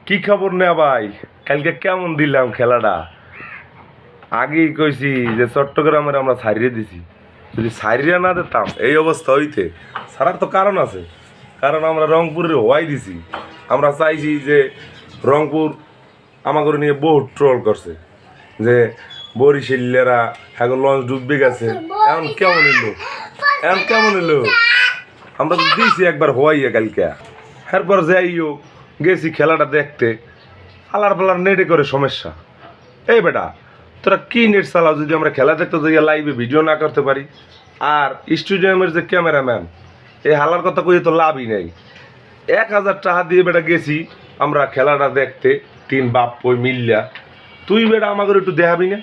কি খবর না ভাই? কালকে কেমন দিলাম খেলাটা? আগেই কইছি যে চট্টগ্রামের আমরা ছাড়িয়ে দিছি। যদি ছাড়িয়ে না দিতাম এই অবস্থা হইতে, ছাড়ার তো কারণ আছে। কারণ আমরা রংপুরের হওয়াই দিছি। আমরা চাইছি যে রংপুর আমাকে নিয়ে বহুত ট্রল করছে যে বরিশালেরা এখন লঞ্চ ডুববে গেছে। এখন কেমন এলো? এখন কেমন এলো? আমরা তো দিয়েছি একবার হওয়াইয়া কালকে। এরপর যাইও গেছি খেলাটা দেখতে, আলার পালার নেটে করে সমস্যা। এই বেটা, তোরা কি নেট চালাও যদি আমরা খেলা দেখতে যাই লাইভে ভিডিও না করতে পারি? আর স্টেডিয়ামের যে ক্যামেরাম্যান, এই হালার কথা কই তো লাভই নেই। 1000 টাকা দিয়ে বেটা গেছি আমরা খেলাটা দেখতে, 3 বাপ ওই মিল্লা। তুই বেটা আমাকে একটু দেখাবি না?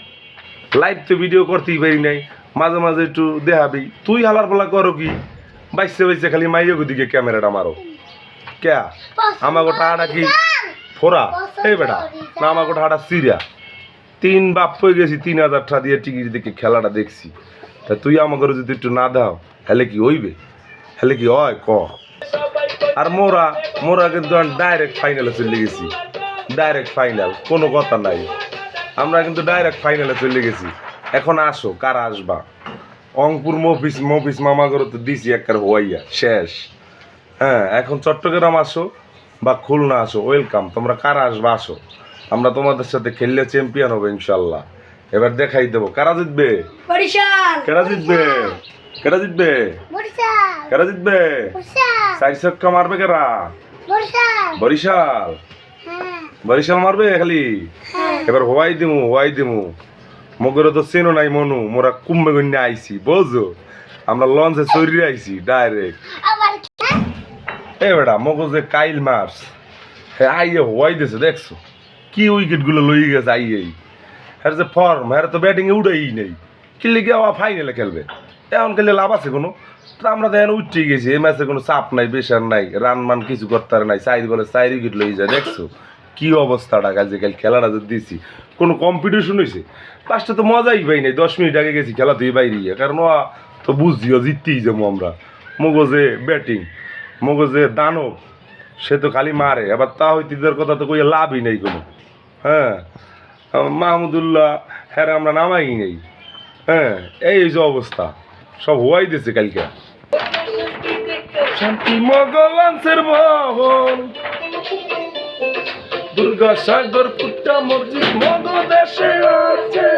লাইভ তো ভিডিও করতেই পারি নাই, মাঝে মাঝে একটু দেখাবি। তুই হালার পালা করো কি? বাইসে বাইসে খালি মাইয়োগ দিকে ক্যামেরাটা মারো কে? আমাকে টাকাটা কি ফোরা? এই বেটা না, আমাকে টাকাটা সিরিয়া। 3 বাপ হয়ে গেছি, 3000 টাকা দিয়ে টিকিট দেখে খেলাটা দেখছি। তা তুই আমাকে যদি একটু না দাও হেলে কি হইবে? হেলে কি হয় ক? আর মোরা মোরা কিন্তু ডাইরেক্ট ফাইনালে চলে গেছি। ডাইরেক্ট ফাইনাল, কোনো কথা নাই। আমরা কিন্তু ডাইরেক্ট ফাইনালে চলে গেছি। এখন আসো, কারা আসবা? অংপুর মফিস মফিস মামাগর তো দিছি একবার হওয়াইয়া শেষ। হ্যাঁ, এখন চট্টগ্রাম আসো বা খুলনা আসো, ওয়েলকাম। তোমরা কারা আসবা আসো, আমরা তোমাদের সাথে খেললে চ্যাম্পিয়ন হবে ইনশাল্লাহ। এবার দেখাই দেবো কারা জিতবে। কারা জিতবে? কারা জিতবে? কারা জিতবে? 4 ছক্কা মারবে কারা? বরিশাল। বরিশাল মারবে খালি। এবার হওয়াই দিমু। মগরে তো চেনো নাই মনু, মোরা কুম্ভে গন্যা আইছি বুঝো। আমরা লঞ্চে চড়ি আইছি ডাইরেক্ট। এ বেটা মগো যে কাইল মার্স হ্যাঁ আইয়ে হওয়াই দিছে, দেখছো কি উইকেট গুলো লই গেছে আইয়েই। হ্যাঁ যে ফর্ম, হ্যাঁ তো ব্যাটিং এ উড়াই নেই। খেললে গিয়ে ফাইনালে খেলবে, এখন খেললে লাভ আছে কোনো? তো আমরা তো এখন উঠে গেছি। এই ম্যাচে কোনো চাপ নাই, প্রেশার নাই, রান মান কিছু করতে পারে নাই। 4 বলে 4 উইকেট লই যায়, দেখছো কি অবস্থাটা। কাজে কাল খেলাটা যদি দিছি, কোনো কম্পিটিশন হয়েছে? লাস্টে তো মজাই পাই নাই। 10 মিনিট আগে গেছি খেলা দিয়ে বাইরে, কারণ ও তো বুঝিও জিততেই যাবো আমরা। মগজে ব্যাটিং, মগজে দানব, সে তো খালি মারে। আবার তা হইতিদের কথা তো কইয়া লাভই নেই কোনো। হ্যাঁ, মাহমুদুল্লাহ হ্যাঁ আমরা নামাই নেই। হ্যাঁ, এই যে অবস্থা, সব হওয়াই দিয়েছে কালকে। শান্তি মগলান্সের বহন দুর্গা সাগর পুট্টা মসজিদ মগ দেশে আছে।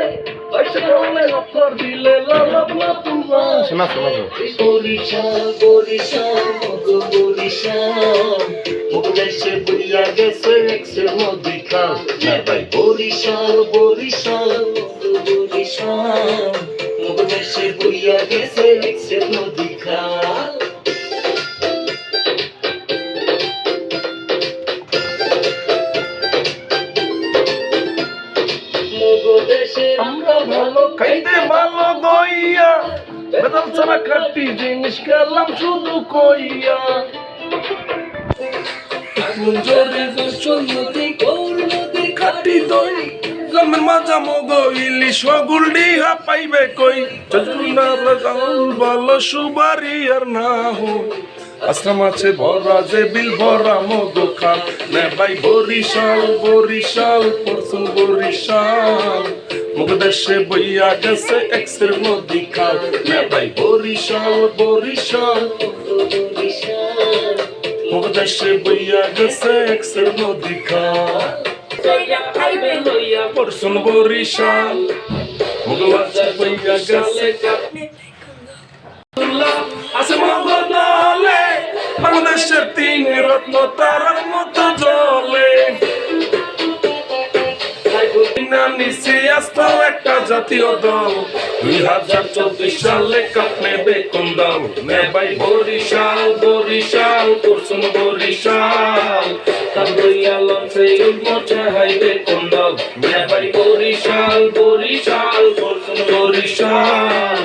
আমরা ভালো খাইতে ভালো দইয়া, বেতন ছাড়া খাটি জিনিস খেলাম শুধু কইয়া। খাটি দই গ্রামের মাজা মগ ইলিশ গুলডি হা পাইবে কই। ভালো সুবারি আর না হো, আশ্রম আছে ভরা যে বিল ভরা মগ খান। নে ভাই বরিশাল বরিশাল পরশুন বরিশাল, মগ দেশে বইয়া গেছে এক্সের নদী খাল। নে ভাই বরিশাল বরিশাল মগ দেশে বইয়া গেছে এক্সের নদী খাল। পরশুন বরিশাল মগ দেশে বইয়া গেছে আছে মগ দলে। বাংলাদেশের 3 রত্ন তারার মতো জ্বলে। নিচে আসতো একটা জাতীয় দল, 2024 সালে কাপ নেবে কোন দল? নে ভাই বরিশাল বরিশাল পরশুন বরিশাল, কান্দইয়া লঞ্চে উঠে হাইবে কোন দল? নে ভাই বরিশাল বরিশাল পরশুন বরিশাল।